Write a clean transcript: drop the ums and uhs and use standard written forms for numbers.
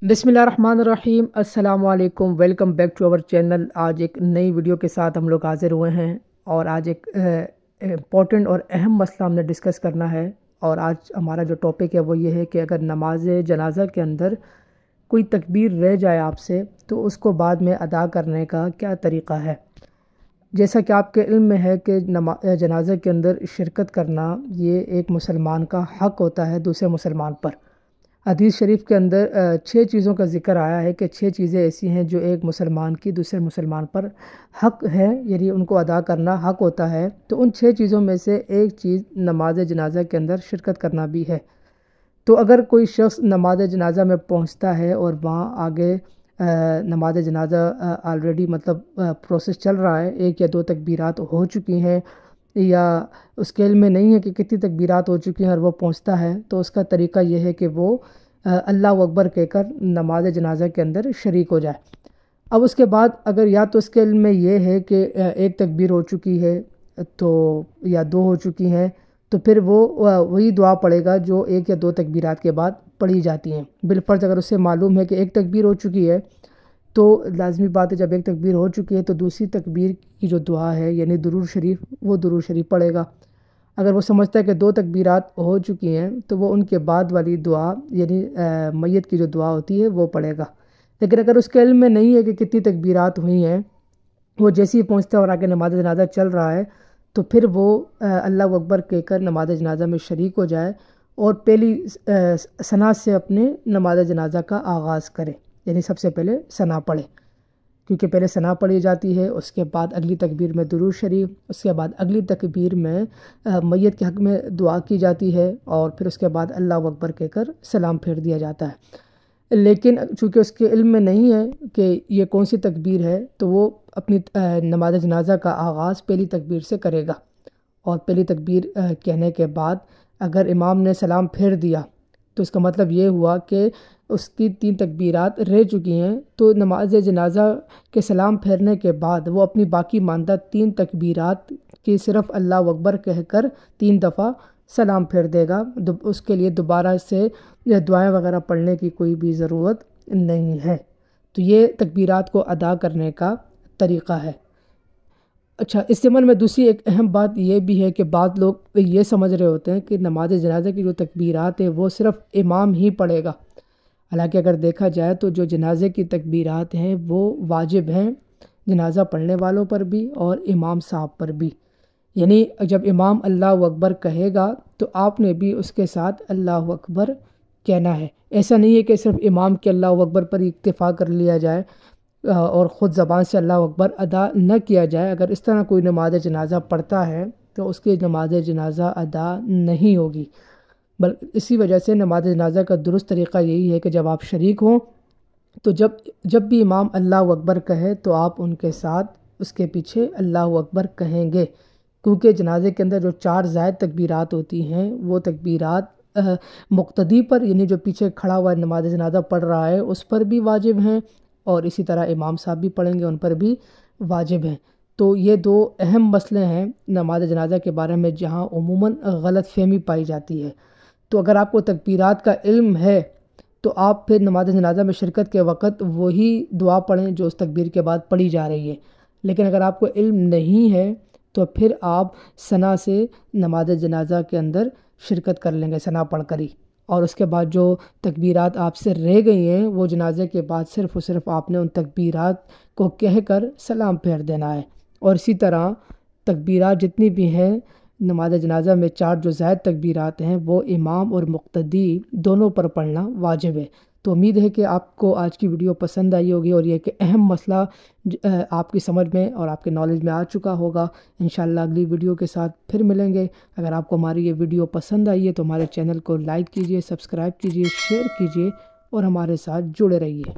बिस्मिल्लाहिर्रहमानिर्रहीम। अस्सलाम वालेकुम। Welcome back to our channel. आज एक नई वीडियो के साथ हम लोग हाजिर हुए हैं और आज एक इम्पॉर्टेंट और अहम मसला हमने डिस्कस करना है। और आज हमारा जो टॉपिक है वो ये है कि अगर नमाज जनाजा के अंदर कोई तकबीर रह जाए आपसे तो उसको बाद में अदा करने का क्या तरीक़ा है। जैसा कि आपके इल्म में है कि जनाजा के अंदर शिरकत करना ये एक मुसलमान का हक़ होता है दूसरे मुसलमान पर। हदीस शरीफ के अंदर 6 चीज़ों का ज़िक्र आया है कि 6 चीज़ें ऐसी हैं जो एक मुसलमान की दूसरे मुसलमान पर हक़ है, यानी उनको अदा करना हक़ होता है। तो उन 6 चीज़ों में से एक चीज़ नमाज जनाजा के अंदर शिरकत करना भी है। तो अगर कोई शख्स नमाज जनाजा में पहुंचता है और वहाँ आगे नमाज जनाजा ऑलरेडी प्रोसेस चल रहा है, 1 या 2 तकबीरात हो चुकी हैं या उसके इल्म में नहीं है कि कितनी तकबीरात हो चुकी हैं और वो पहुंचता है, तो उसका तरीक़ा यह है कि वो अल्लाह अकबर कहकर नमाज जनाजा के अंदर शरीक हो जाए। अब उसके बाद अगर या तो उसके इल्म में ये है कि एक तकबीर हो चुकी है तो या 2 हो चुकी हैं, तो फिर वो वही दुआ पढ़ेगा जो 1 या 2 तकबीरात के बाद पढ़ी जाती हैं। बिलफर्ज अगर उसे मालूम है कि एक तकबीर हो चुकी है तो लाज़मी बात है जब एक तकबीर हो चुकी है तो दूसरी तकबीर की जो दुआ है यानी दुरूद शरीफ, वो दुरूद शरीफ पढ़ेगा। अगर वो समझता है कि 2 तकबीरात हो चुकी हैं तो वो उनके बाद वाली दुआ यानी मैयत की जो दुआ होती है वो पढ़ेगा। लेकिन अगर उसके इल्म में नहीं है कि कितनी तकबीरात हुई हैं, वो जैसे ही पहुँचता है और आगे नमाज जनाजा चल रहा है तो फिर वो अल्लाह अकबर कहकर नमाज जनाजा में शरीक हो जाए और पहली सना से अपने नमाज जनाजा का आगाज़ करे, यानी सबसे पहले सना पढ़े, क्योंकि पहले सना पढ़ी जाती है, उसके बाद अगली तकबीर में दुरूद शरीफ, उसके बाद अगली तकबीर में मैयत के हक़ में दुआ की जाती है और फिर उसके बाद अल्लाह अकबर कहकर सलाम फेर दिया जाता है। लेकिन चूँकि उसके इल्म में नहीं है कि ये कौन सी तकबीर है तो वो अपनी नमाज जनाजा का आगाज़ पहली तकबीर से करेगा और पहली तकबीर कहने के बाद अगर इमाम ने सलाम फेर दिया तो इसका मतलब ये हुआ कि उसकी 3 तकबीरात रह चुकी हैं। तो नमाज जनाजा के सलाम फेरने के बाद वो अपनी बाकी मानदा 3 तकबीरात की सिर्फ़ अल्लाह अकबर कहकर 3 दफ़ा सलाम फेर देगा। उसके लिए दोबारा से दुआएं वगैरह पढ़ने की कोई भी ज़रूरत नहीं है। तो ये तकबीरात को अदा करने का तरीक़ा है। अच्छा, इस ज़मन में दूसरी एक अहम बात ये भी है कि बाद लोग ये समझ रहे होते हैं कि नमाज जनाजा की जो तकबीरात है वो सिर्फ़ इमाम ही पढ़ेगा। हालांकि अगर देखा जाए तो जो जनाजे की तकबीरात हैं वो वाजिब हैं जनाजा पढ़ने वालों पर भी और इमाम साहब पर भी। यानी जब इमाम अल्लाह अकबर कहेगा तो आपने भी उसके साथ अल्लाह अकबर कहना है। ऐसा नहीं है कि सिर्फ इमाम के अल्लाह अकबर पर इक्तिफ़ा कर लिया जाए और ख़ुद ज़बान से अल्लाह अकबर अदा न किया जाए। अगर इस तरह कोई नमाज जनाजा पढ़ता है तो उसकी नमाज जनाजा अदा नहीं होगी। बल्कि इसी वजह से नमाज जनाजा का दुरुस्त तरीक़ा यही है कि जब आप शरीक हों तो जब भी इमाम अल्लाह अकबर कहे तो आप उनके साथ उसके पीछे अल्लाह अकबर कहेंगे, क्योंकि जनाजे के अंदर जो 4 ज़ायद तकबीरात होती हैं वो तकबीरात मुक्तदी पर, यानी जो पीछे खड़ा हुआ नमाज जनाजा पढ़ रहा है उस पर भी वाजिब हैं और इसी तरह इमाम साहब भी पढ़ेंगे उन पर भी वाजिब हैं। तो ये 2 अहम मसले हैं नमाज जनाजा के बारे में जहाँ उमूमन गलत फहमी पाई जाती है। तो अगर आपको तकबीरात का इल्म है तो आप फिर नमाज जनाजा में शिरकत के वक़्त वही दुआ पढ़ें जो उस तकबीर के बाद पढ़ी जा रही है। लेकिन अगर आपको इल्म नहीं है तो फिर आप सना से नमाज जनाजा के अंदर शिरकत कर लेंगे सना पढ़ कर ही, और उसके बाद जो तकबीरात आपसे रह गई हैं वो जनाजे के बाद सिर्फ़ और सिर्फ आपने उन तकबीरात को कहकर सलाम फेर देना है। और इसी तरह तकबीरात जितनी भी हैं नमाज जनाजा में 4 जो ज़ायद तकबीरात हैं वो इमाम और मुक्तदी दोनों पर पढ़ना वाजिब है। तो उम्मीद है कि आपको आज की वीडियो पसंद आई होगी और ये एक अहम मसला आपकी समझ में और आपके नॉलेज में आ चुका होगा। इंशाल्लाह अगली वीडियो के साथ फिर मिलेंगे। अगर आपको हमारी ये वीडियो पसंद आई है तो हमारे चैनल को लाइक कीजिए, सब्सक्राइब कीजिए, शेयर कीजिए और हमारे साथ जुड़े रहिए।